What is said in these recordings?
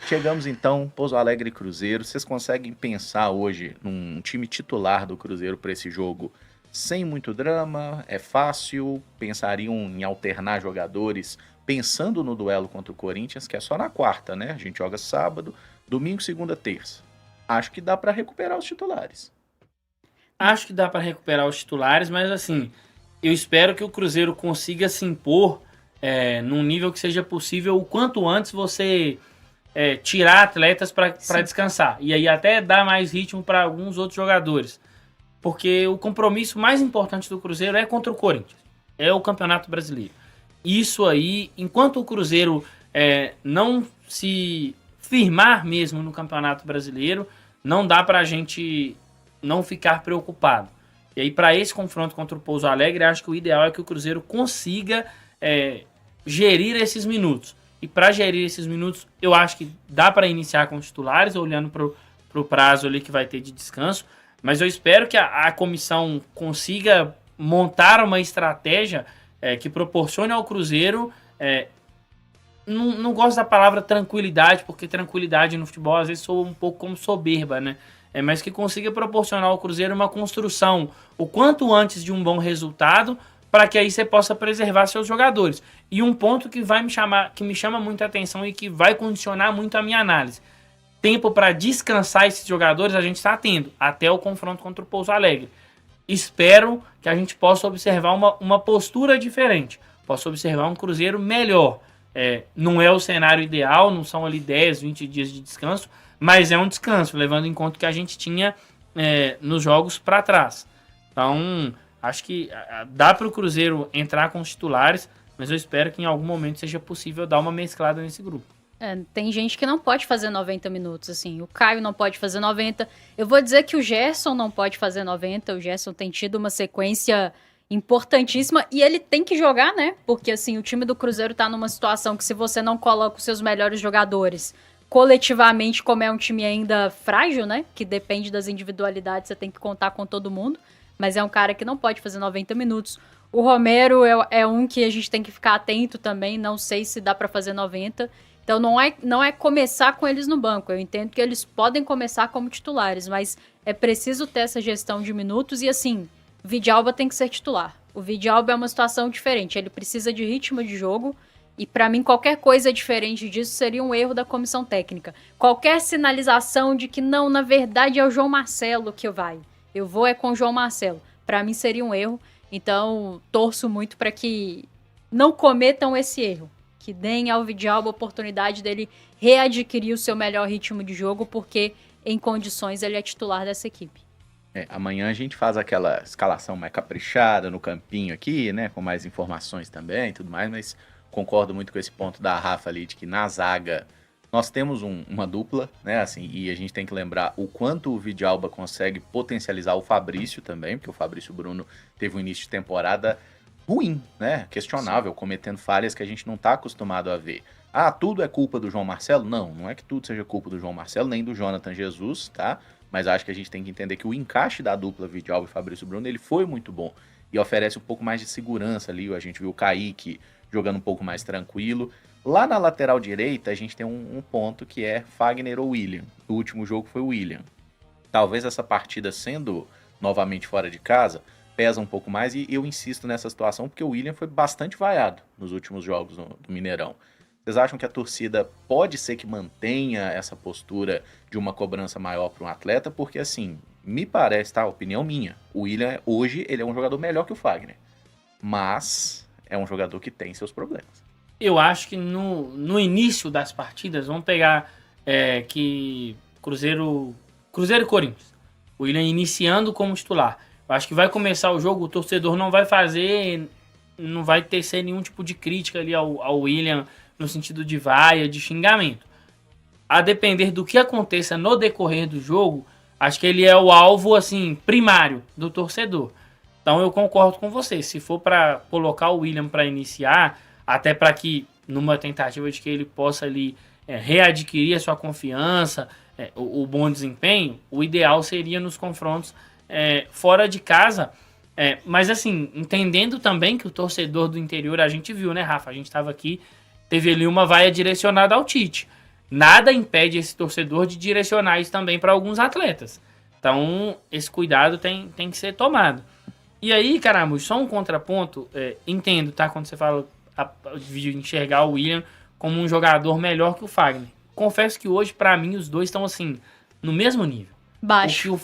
Chegamos então, Pouso Alegre e Cruzeiro. Vocês conseguem pensar hoje num time titular do Cruzeiro para esse jogo sem muito drama? É fácil? Pensariam em alternar jogadores pensando no duelo contra o Corinthians, que é só na quarta, né? A gente joga sábado, domingo, segunda, terça. Acho que dá para recuperar os titulares. Acho que dá para recuperar os titulares, mas assim, eu espero que o Cruzeiro consiga se impor num nível que seja possível o quanto antes você tirar atletas para descansar. E aí até dar mais ritmo para alguns outros jogadores. Porque o compromisso mais importante do Cruzeiro é contra o Corinthians. É o Campeonato Brasileiro. Isso aí, enquanto o Cruzeiro não se firmar mesmo no Campeonato Brasileiro, não dá para a gente não ficar preocupado. E aí, para esse confronto contra o Pouso Alegre, acho que o ideal é que o Cruzeiro consiga gerir esses minutos. E para gerir esses minutos, eu acho que dá para iniciar com os titulares, olhando para o prazo ali que vai ter de descanso. Mas eu espero que a comissão consiga montar uma estratégia que proporcione ao Cruzeiro. Não gosto da palavra tranquilidade, porque tranquilidade no futebol às vezes soa um pouco como soberba, né? Mas que consiga proporcionar ao Cruzeiro uma construção o quanto antes de um bom resultado, para que aí você possa preservar seus jogadores. E um ponto que me chama muita atenção e que vai condicionar muito a minha análise. Tempo para descansar esses jogadores a gente está tendo, até o confronto contra o Pouso Alegre. Espero que a gente possa observar uma postura diferente, possa observar um Cruzeiro melhor. Não é o cenário ideal, não são ali 10, 20 dias de descanso, mas é um descanso, levando em conta que a gente tinha nos jogos para trás. Então, acho que dá para o Cruzeiro entrar com os titulares, mas eu espero que em algum momento seja possível dar uma mesclada nesse grupo. Tem gente que não pode fazer 90 minutos, assim. O Caio não pode fazer 90. Eu vou dizer que o Gerson não pode fazer 90. O Gerson tem tido uma sequência importantíssima e ele tem que jogar, né? Porque, assim, o time do Cruzeiro tá numa situação que se você não coloca os seus melhores jogadores coletivamente, como é um time ainda frágil, né? Que depende das individualidades, você tem que contar com todo mundo. Mas é um cara que não pode fazer 90 minutos. O Romero é um que a gente tem que ficar atento também. Não sei se dá pra fazer 90. Então não é começar com eles no banco. Eu entendo que eles podem começar como titulares, mas é preciso ter essa gestão de minutos e assim, o Vidalba tem que ser titular. O Vidalba é uma situação diferente, ele precisa de ritmo de jogo e pra mim qualquer coisa diferente disso seria um erro da comissão técnica. Qualquer sinalização de que não, na verdade é o João Marcelo que vai. Eu vou com o João Marcelo. Pra mim seria um erro, então torço muito pra que não cometam esse erro. Que deem ao Vidalba a oportunidade dele readquirir o seu melhor ritmo de jogo, porque em condições ele é titular dessa equipe. Amanhã a gente faz aquela escalação mais caprichada no campinho aqui, né? Com mais informações também e tudo mais, mas concordo muito com esse ponto da Rafa ali, de que na zaga nós temos uma dupla, né? Assim, e a gente tem que lembrar o quanto o Vidalba consegue potencializar o Fabrício também, porque o Fabrício Bruno teve um início de temporada ruim, né? Questionável, cometendo falhas que a gente não está acostumado a ver. Tudo é culpa do João Marcelo? Não é que tudo seja culpa do João Marcelo, nem do Jonathan Jesus, tá? Mas acho que a gente tem que entender que o encaixe da dupla Vidalba e Fabrício Bruno, ele foi muito bom e oferece um pouco mais de segurança ali. A gente viu o Kaique jogando um pouco mais tranquilo. Lá na lateral direita, a gente tem um ponto que é Fagner ou William. O último jogo foi o William. Talvez essa partida sendo novamente fora de casa pesa um pouco mais, e eu insisto nessa situação porque o William foi bastante vaiado nos últimos jogos do Mineirão. Vocês acham que a torcida pode ser que mantenha essa postura de uma cobrança maior para um atleta? Porque assim, me parece, tá? Opinião minha, o William hoje ele é um jogador melhor que o Fagner, mas é um jogador que tem seus problemas. Eu acho que no início das partidas, vamos pegar que Cruzeiro e Corinthians, o William iniciando como titular. Eu acho que vai começar o jogo, o torcedor não vai tecer nenhum tipo de crítica ali ao William, no sentido de vaia, de xingamento. A depender do que aconteça no decorrer do jogo, acho que ele é o alvo, assim, primário do torcedor. Então eu concordo com você, se for para colocar o William para iniciar, até para que, numa tentativa de que ele possa ali readquirir a sua confiança, o bom desempenho, o ideal seria nos confrontos fora de casa, mas assim, entendendo também que o torcedor do interior, a gente viu, né, Rafa? A gente estava aqui, teve ali uma vaia direcionada ao Tite. nada impede esse torcedor de direcionar isso também para alguns atletas. Então, esse cuidado tem que ser tomado. E aí, caramba, só um contraponto, entendo, tá? Quando você fala de enxergar o William como um jogador melhor que o Fagner. Confesso que hoje, para mim, os dois estão, assim, no mesmo nível. Baixo.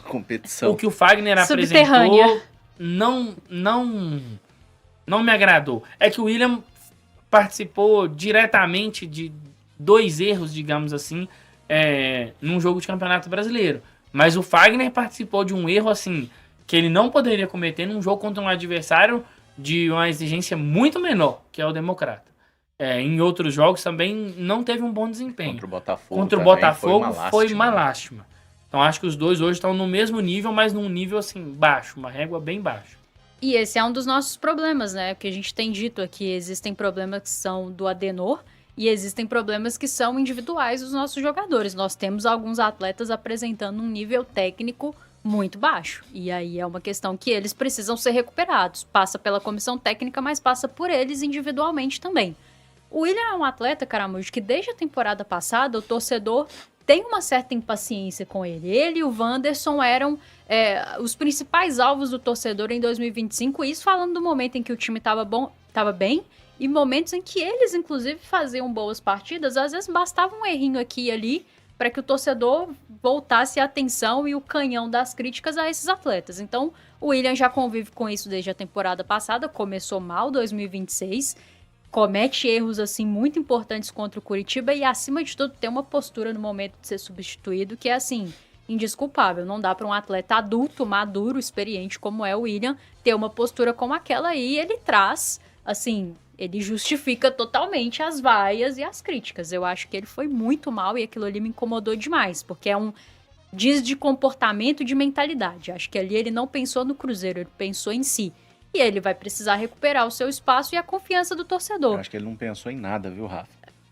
Competição. O que o Fagner apresentou não me agradou. É que o William participou diretamente de 2 erros, digamos assim, num jogo de Campeonato Brasileiro. Mas o Fagner participou de um erro, assim, que ele não poderia cometer num jogo contra um adversário de uma exigência muito menor, que é o Democrata. Em outros jogos também não teve um bom desempenho. Contra o Botafogo foi uma lástima. Então acho que os dois hoje estão no mesmo nível, mas num nível assim baixo, uma régua bem baixa. E esse é um dos nossos problemas, né? Porque a gente tem dito aqui, existem problemas que são do Adenor e existem problemas que são individuais dos nossos jogadores. Nós temos alguns atletas apresentando um nível técnico muito baixo. E aí é uma questão que eles precisam ser recuperados. Passa pela comissão técnica, mas passa por eles individualmente também. O William é um atleta, Caramujo, que desde a temporada passada o torcedor tem uma certa impaciência com ele. Ele e o Wanderson eram os principais alvos do torcedor em 2025, isso falando do momento em que o time estava bem, e momentos em que eles, inclusive, faziam boas partidas. Às vezes bastava um errinho aqui e ali para que o torcedor voltasse a atenção e o canhão das críticas a esses atletas. Então, o William já convive com isso desde a temporada passada, começou mal 2026, comete erros assim muito importantes contra o Curitiba e, acima de tudo, tem uma postura no momento de ser substituído que é assim, indesculpável. Não dá para um atleta adulto, maduro, experiente como é o William ter uma postura como aquela aí. Ele traz, assim, ele justifica totalmente as vaias e as críticas. Eu acho que ele foi muito mal e aquilo ali me incomodou demais, porque diz de comportamento, de mentalidade. Acho que ali ele não pensou no Cruzeiro, ele pensou em si. E ele vai precisar recuperar o seu espaço e a confiança do torcedor. Eu acho que ele não pensou em nada, viu, Rafa?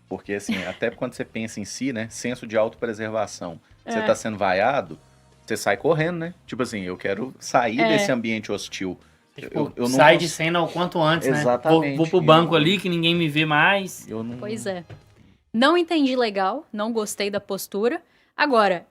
Porque, assim, até quando você pensa em si, né, senso de autopreservação, você tá sendo vaiado, você sai correndo, né? Tipo assim, eu quero sair desse ambiente hostil. Eu não sai de cena o quanto antes, exatamente, né? Vou pro banco ali que ninguém me vê mais. Pois é. Não entendi legal, não gostei da postura. Agora,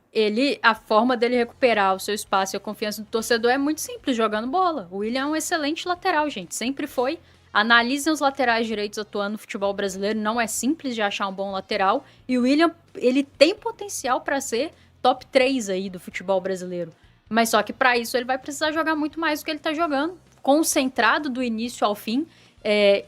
a forma dele recuperar o seu espaço e a confiança do torcedor é muito simples, jogando bola. O William é um excelente lateral, gente. Sempre foi. Analisem os laterais direitos atuando no futebol brasileiro. Não é simples de achar um bom lateral. E o William, ele tem potencial para ser top 3 aí do futebol brasileiro. Mas só que para isso ele vai precisar jogar muito mais do que ele tá jogando. Concentrado do início ao fim.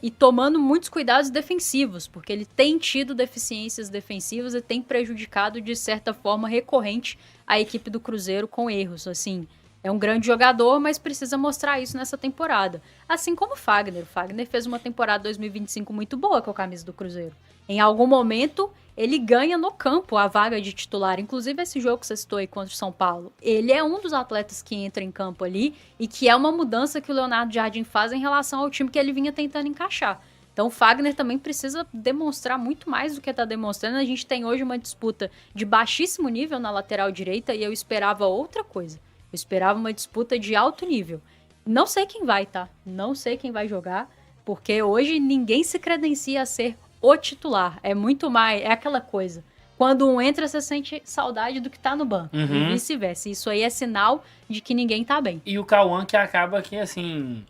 E tomando muitos cuidados defensivos, porque ele tem tido deficiências defensivas e tem prejudicado de certa forma recorrente a equipe do Cruzeiro com erros. Assim, é um grande jogador, mas precisa mostrar isso nessa temporada. Assim como o Fagner. O Fagner fez uma temporada 2025 muito boa com a camisa do Cruzeiro. Em algum momento, ele ganha no campo a vaga de titular. Inclusive, esse jogo que você citou aí contra o São Paulo. Ele é um dos atletas que entra em campo ali e que é uma mudança que o Leonardo Jardim faz em relação ao time que ele vinha tentando encaixar. Então, o Fagner também precisa demonstrar muito mais do que está demonstrando. A gente tem hoje uma disputa de baixíssimo nível na lateral direita e eu esperava outra coisa. Eu esperava uma disputa de alto nível. Não sei quem vai, tá? Não sei quem vai jogar, porque hoje ninguém se credencia a ser o titular. É muito mais, é aquela coisa. Quando um entra, você sente saudade do que tá no banco. E vice-versa. Isso aí é sinal de que ninguém tá bem. E o Cauã que acaba que, assim,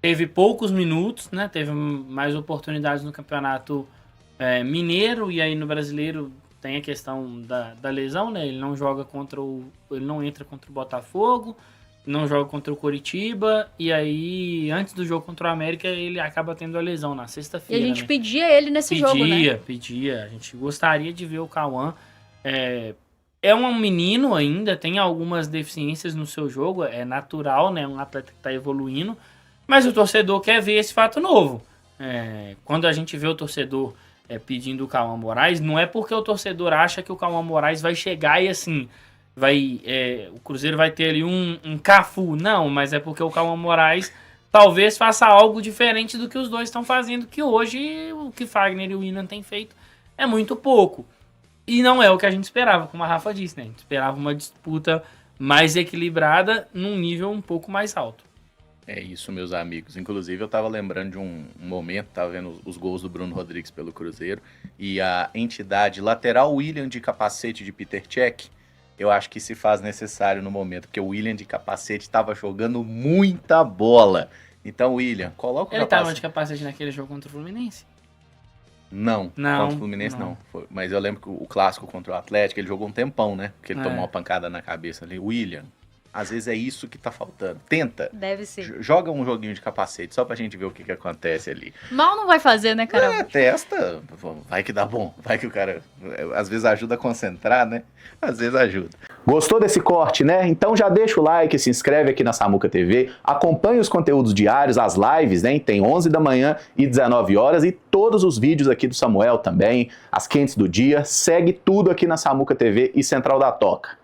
teve poucos minutos, né? Teve mais oportunidades no Campeonato Mineiro e aí no Brasileiro tem a questão da lesão, né? Ele não joga ele não entra contra o Botafogo, não joga contra o Coritiba, e aí, antes do jogo contra o América, ele acaba tendo a lesão na sexta-feira. E a gente pedia ele nesse jogo, né? Pedia. A gente gostaria de ver o Cauã. É um menino ainda, tem algumas deficiências no seu jogo, é natural, né? Um atleta que está evoluindo, mas o torcedor quer ver esse fato novo. Quando a gente vê o torcedor pedindo o Cauã Moraes, não é porque o torcedor acha que o Cauã Moraes vai chegar e assim... o Cruzeiro vai ter ali um Cafu. Não, mas é porque o Cauã Moraes talvez faça algo diferente do que os dois estão fazendo, que hoje o que Fagner e o William têm feito é muito pouco. E não é o que a gente esperava, como a Rafa disse, né? A gente esperava uma disputa mais equilibrada num nível um pouco mais alto. É isso, meus amigos. Inclusive, eu tava lembrando de um momento, tava vendo os gols do Bruno Rodrigues pelo Cruzeiro, e a entidade lateral William de capacete de Peter Cech, eu acho que se faz necessário no momento, porque o William de capacete tava jogando muita bola. Então, William, coloca o Ele capacete. tava de capacete naquele jogo contra o Fluminense? Não, Não, contra o Fluminense não. não. Mas eu lembro que o clássico contra o Atlético, ele jogou um tempão, né? Porque ele É. tomou uma pancada na cabeça ali. William, às vezes é isso que tá faltando. Tenta. Deve ser. Joga um joguinho de capacete, só pra gente ver o que acontece ali. Mal não vai fazer, né, cara? Testa, vai que dá bom. Vai que o cara, às vezes ajuda a concentrar, né? Às vezes ajuda. Gostou desse corte, né? Então já deixa o like, se inscreve aqui na Samuca TV, acompanhe os conteúdos diários, as lives, né? Tem 11 da manhã e 19 horas e todos os vídeos aqui do Samuel também, as quentes do dia. Segue tudo aqui na Samuca TV e Central da Toca.